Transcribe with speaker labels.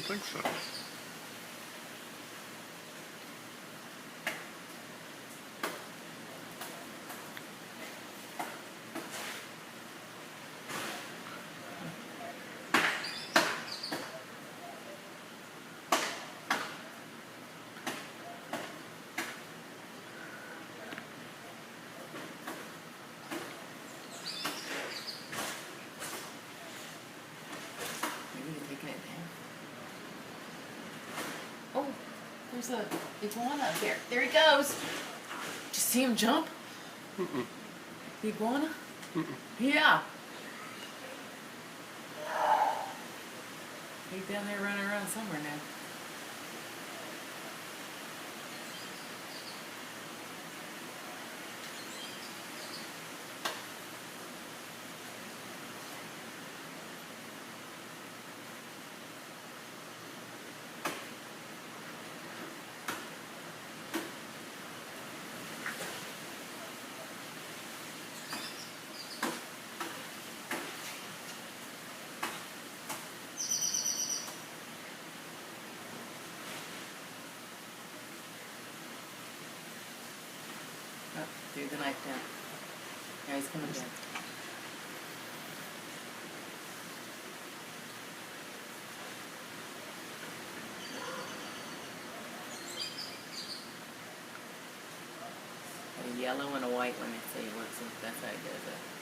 Speaker 1: think so.
Speaker 2: Maybe you're taking it down. Oh, there's a iguana up there. There he goes. Did you see him jump? The iguana? Yeah. He's down there running around somewhere now. Oh, threw the knife down. Now he's coming down. A yellow and a white one, if they work, so that's how it goes up.